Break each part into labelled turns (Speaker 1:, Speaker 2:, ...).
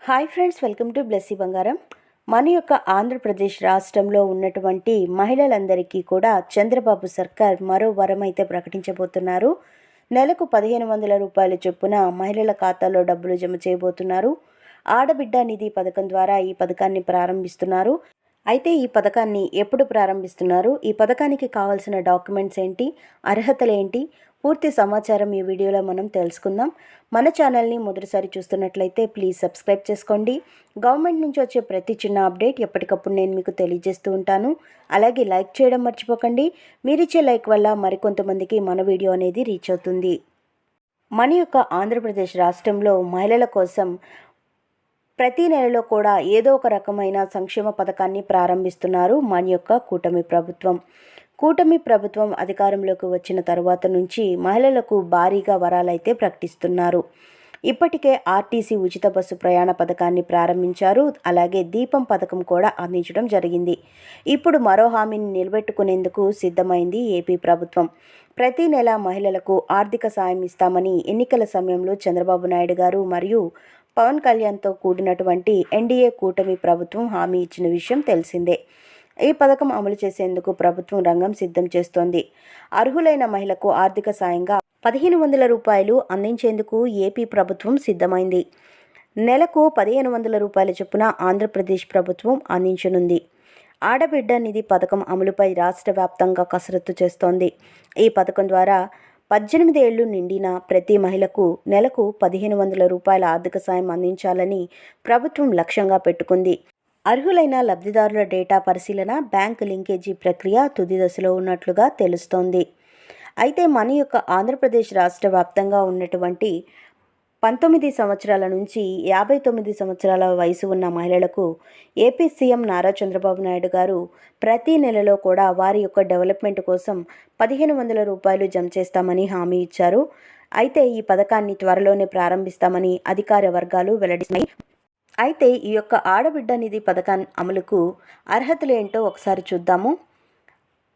Speaker 1: Hi friends, welcome to Blessy బంగారం. మన యొక్క ఆంధ్రప్రదేశ్ రాష్ట్రంలో ఉన్నటువంటి మహిళలందరికీ కూడా చంద్రబాబు సర్కార్ మరో వరం అయితే ప్రకటించబోతున్నారు. నెలకు 1500 రూపాయల చొప్పున మహిళల ఖాతాలో డబ్బులు జమ చేయబోతున్నారు. ఆడబిడ్డ నిధి పథకం ద్వారా ఈ పథకాన్ని ప్రారంభిస్తున్నారు. అయితే ఈ పథకాన్ని ఎప్పుడు ప్రారంభిస్తున్నారు, ఈ పథకానికి కావాల్సిన డాక్యుమెంట్స్ ఏంటి, అర్హతలు ఏంటి, పూర్తి సమాచారం ఈ వీడియోలో మనం తెలుసుకుందాం. మన ఛానల్ని మొదటిసారి చూస్తున్నట్లయితే ప్లీజ్ సబ్స్క్రైబ్ చేసుకోండి. గవర్నమెంట్ నుంచి వచ్చే ప్రతి చిన్న అప్డేట్ ఎప్పటికప్పుడు నేను మీకు తెలియజేస్తూ ఉంటాను. అలాగే లైక్ చేయడం మర్చిపోకండి. మీరిచ్చే లైక్ వల్ల మరికొంతమందికి మన వీడియో అనేది రీచ్ అవుతుంది. మన యొక్క ఆంధ్రప్రదేశ్ రాష్ట్రంలో మహిళల కోసం ప్రతి నెలలో కూడా ఏదో ఒక రకమైన సంక్షేమ పథకాన్ని ప్రారంభిస్తున్నారు మన యొక్క కూటమి ప్రభుత్వం అధికారంలోకి వచ్చిన తర్వాత నుంచి మహిళలకు భారీగా వరాలైతే ప్రకటిస్తున్నారు. ఇప్పటికే ఆర్టీసీ ఉచిత బస్సు ప్రయాణ పథకాన్ని ప్రారంభించారు. అలాగే దీపం పథకం కూడా అందించడం జరిగింది. ఇప్పుడు మరో హామీని నిలబెట్టుకునేందుకు సిద్ధమైంది ఏపీ ప్రభుత్వం. ప్రతి నెల మహిళలకు ఆర్థిక సాయం ఇస్తామని ఎన్నికల సమయంలో చంద్రబాబు నాయుడు గారు మరియు పవన్ కళ్యాణ్తో కూడినటువంటి ఎన్డీఏ కూటమి ప్రభుత్వం హామీ ఇచ్చిన విషయం తెలిసిందే. ఈ పథకం అమలు చేసేందుకు ప్రభుత్వం రంగం సిద్ధం చేస్తోంది. అర్హులైన మహిళకు ఆర్థిక సాయంగా 1500 రూపాయలు అందించేందుకు ఏపీ ప్రభుత్వం సిద్ధమైంది. నెలకు 1500 రూపాయల చొప్పున ఆంధ్రప్రదేశ్ ప్రభుత్వం అందించనుంది. ఆడబిడ్డ నిధి పథకం అమలుపై రాష్ట్ర వ్యాప్తంగా కసరత్తు చేస్తోంది. ఈ పథకం ద్వారా 18 ఏళ్లు నిండిన ప్రతి మహిళకు నెలకు 1500 రూపాయల ఆర్థిక సాయం అందించాలని ప్రభుత్వం లక్ష్యంగా పెట్టుకుంది. అర్హులైన లబ్ధిదారుల డేటా పరిశీలన, బ్యాంకు లింకేజీ ప్రక్రియ తుది దశలో ఉన్నట్లుగా తెలుస్తోంది. అయితే మన యొక్క ఆంధ్రప్రదేశ్ రాష్ట్ర వ్యాప్తంగా ఉన్నటువంటి 19 సంవత్సరాల నుంచి 59 సంవత్సరాల వయసు ఉన్న మహిళలకు ఏపీ సీఎం నారా చంద్రబాబు నాయుడు గారు ప్రతి నెలలో కూడా వారి యొక్క డెవలప్మెంట్ కోసం 1500 రూపాయలు జమ చేస్తామని హామీ ఇచ్చారు. అయితే ఈ పథకాన్ని త్వరలోనే ప్రారంభిస్తామని అధికార వర్గాలు వెల్లడిస్తున్నాయి. అయితే ఈ యొక్క ఆడబిడ్డ నిధి పథకం అమలుకు అర్హతలు ఏంటో ఒకసారి చూద్దాము.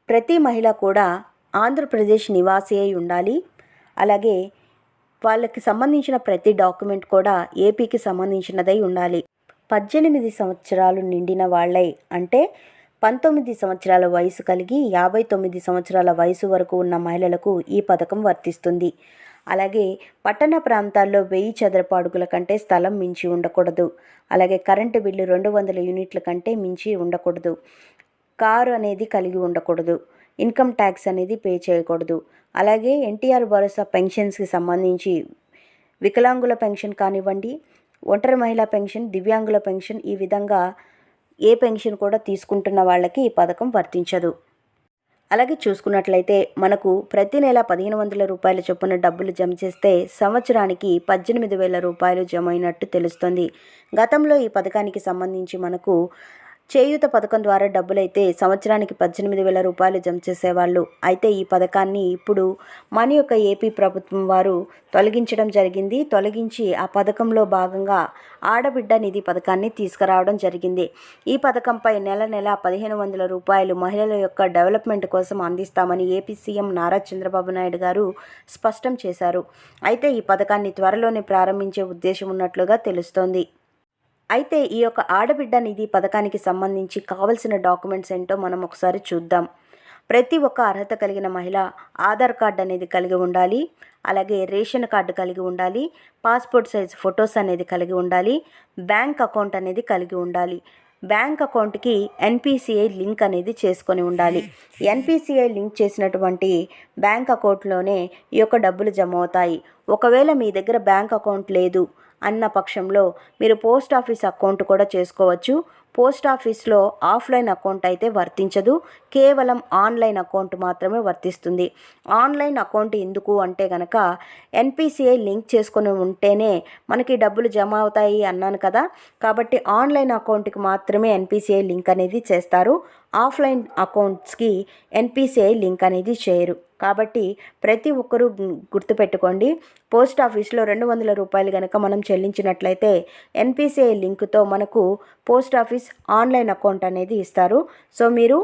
Speaker 1: ప్రతి మహిళ కూడా ఆంధ్రప్రదేశ్ నివాసి అయి ఉండాలి. అలాగే వాళ్ళకి సంబంధించిన ప్రతి డాక్యుమెంట్ కూడా ఏపీకి సంబంధించినదై ఉండాలి. 18 సంవత్సరాలు నిండిన వాళ్ళై అంటే 19 సంవత్సరాల వయసు కలిగి 59 సంవత్సరాల వయసు వరకు ఉన్న మహిళలకు ఈ పథకం వర్తిస్తుంది. అలాగే పట్టణ ప్రాంతాల్లో 1000 చదరపు అడుగుల కంటే స్థలం మించి ఉండకూడదు. అలాగే కరెంటు బిల్లు 200 యూనిట్ల కంటే మించి ఉండకూడదు. కారు అనేది కలిగి ఉండకూడదు. ఇన్కమ్ ట్యాక్స్ అనేది పే చేయకూడదు. అలాగే ఎన్టీఆర్ భరోసా పెన్షన్స్కి సంబంధించి వికలాంగుల పెన్షన్ కానివ్వండి, ఒంటరి మహిళా పెన్షన్, దివ్యాంగుల పెన్షన్, ఈ విధంగా ఏ పెన్షన్ కూడా తీసుకుంటున్న వాళ్ళకి ఈ పథకం వర్తించదు. అలాగే చూసుకున్నట్లయితే మనకు ప్రతి నెల 1500 రూపాయల చొప్పున డబ్బులు జమ చేస్తే సంవత్సరానికి 18,000 రూపాయలు జమ అయినట్టు తెలుస్తుంది. గతంలో ఈ పథకానికి సంబంధించి మనకు చేయూత పథకం ద్వారా డబ్బులైతే సంవత్సరానికి 18,000 రూపాయలు జమ చేసేవాళ్ళు. అయితే ఈ పథకాన్ని ఇప్పుడు మన యొక్క ఏపీ ప్రభుత్వం వారు తొలగించడం జరిగింది. తొలగించి ఆ పథకంలో భాగంగా ఆడబిడ్డ నిధి పథకాన్ని తీసుకురావడం జరిగింది. ఈ పథకంపై నెల 1500 రూపాయలు మహిళల యొక్క డెవలప్మెంట్ కోసం అందిస్తామని ఏపీ సీఎం నారా చంద్రబాబు నాయుడు గారు స్పష్టం చేశారు. అయితే ఈ పథకాన్ని త్వరలోనే ప్రారంభించే ఉద్దేశం ఉన్నట్లుగా తెలుస్తోంది. అయితే ఈ యొక్క ఆడబిడ్డ నిధి పథకానికి సంబంధించి కావలసిన డాక్యుమెంట్స్ ఏంటో మనం ఒకసారి చూద్దాం. ప్రతి ఒక్క అర్హత కలిగిన మహిళ ఆధార్ కార్డు అనేది కలిగి ఉండాలి. అలాగే రేషన్ కార్డు కలిగి ఉండాలి. పాస్పోర్ట్ సైజ్ ఫొటోస్ అనేది కలిగి ఉండాలి. బ్యాంక్ అకౌంట్ అనేది కలిగి ఉండాలి. బ్యాంక్ అకౌంట్కి ఎన్పిసిఐ లింక్ అనేది చేసుకొని ఉండాలి. ఎన్పిసిఐ లింక్ చేసినటువంటి బ్యాంక్ అకౌంట్లోనే ఈ యొక్క డబ్బులు జమ అవుతాయి. ఒకవేళ మీ దగ్గర బ్యాంక్ అకౌంట్ లేదు అన్న పక్షంలో మీరు పోస్ట్ ఆఫీస్ అకౌంట్ కూడా చేసుకోవచ్చు. పోస్ట్ ఆఫీస్లో ఆఫ్లైన్ అకౌంట్ అయితే వర్తించదు. కేవలం ఆన్లైన్ అకౌంట్ మాత్రమే వర్తిస్తుంది. ఆన్లైన్ అకౌంట్ ఎందుకు అంటే కనుక ఎన్పిసిఐ లింక్ చేసుకొని ఉంటేనే మనకి డబ్బులు జమ అవుతాయి అన్నాను కదా. కాబట్టి ఆన్లైన్ అకౌంట్కి మాత్రమే ఎన్పిసిఐ లింక్ అనేది చేస్తారు. ఆఫ్లైన్ అకౌంట్స్కి ఎన్పిసిఐ లింక్ అనేది చేయరు. కాబట్టి ప్రతి ఒక్కరూ గుర్తుపెట్టుకోండి. పోస్ట్ ఆఫీస్లో 200 రూపాయలు కనుక మనం చెల్లించినట్లయితే ఎన్పిసిఐ లింక్తో మనకు పోస్ట్ ఆఫీస్ ఆన్లైన్ అకౌంట్ అనేది ఇస్తారు. సో మీరు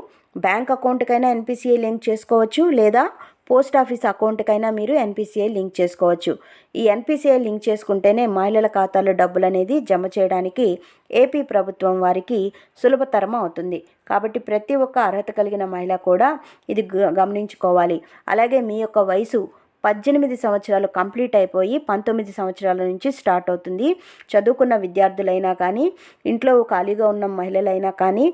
Speaker 1: బ్యాంక్ అకౌంట్కైనా ఎన్పిసిఐ లింక్ చేసుకోవచ్చు, లేదా పోస్ట్ ఆఫీస్ అకౌంట్కైనా మీరు ఎన్పిసిఐ లింక్ చేసుకోవచ్చు. ఈ ఎన్పిసిఐ లింక్ చేసుకుంటేనే మహిళల ఖాతాలో డబ్బులు అనేది జమ చేయడానికి ఏపీ ప్రభుత్వం వారికి సులభతరం అవుతుంది. కాబట్టి ప్రతి ఒక్క అర్హత కలిగిన మహిళ కూడా ఇది గమనించుకోవాలి. అలాగే మీ యొక్క వయసు 18 సంవత్సరాలు కంప్లీట్ అయిపోయి 19 సంవత్సరాల నుంచి స్టార్ట్ అవుతుంది. చదువుకున్న విద్యార్థులైనా కానీ, ఇంట్లో ఖాళీగా ఉన్న మహిళలైనా కానీ,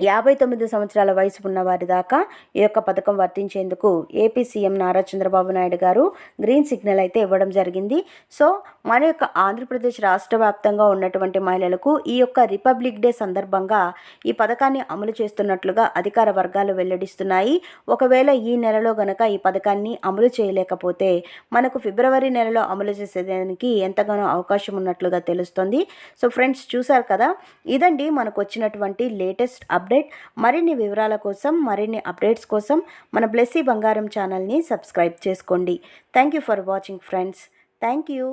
Speaker 1: 59 సంవత్సరాల వయసు ఉన్న వారి దాకా ఈ యొక్క పథకం వర్తించేందుకు ఏపీ సీఎం నారా చంద్రబాబు నాయుడు గారు గ్రీన్ సిగ్నల్ అయితే ఇవ్వడం జరిగింది. సో మన యొక్క ఆంధ్రప్రదేశ్ రాష్ట్ర వ్యాప్తంగా ఉన్నటువంటి మహిళలకు ఈ యొక్క రిపబ్లిక్ డే సందర్భంగా ఈ పథకాన్ని అమలు చేస్తున్నట్లుగా అధికార వర్గాలు వెల్లడిస్తున్నాయి. ఒకవేళ ఈ నెలలో గనక ఈ పథకాన్ని అమలు చేయలేకపోతే మనకు ఫిబ్రవరి నెలలో అమలు చేసేదానికి ఎంతగానో అవకాశం ఉన్నట్లుగా తెలుస్తుంది. సో ఫ్రెండ్స్, చూసారు కదా, ఇదండి మనకు వచ్చినటువంటి లేటెస్ట్ అప్డేట్. మరిన్ని వివరాల కోసం, మరిన్ని అప్డేట్స్ కోసం మన బ్లెస్సీ బంగారం ఛానల్ని సబ్స్క్రైబ్ చేసుకోండి. Thank you for watching friends. Thank you.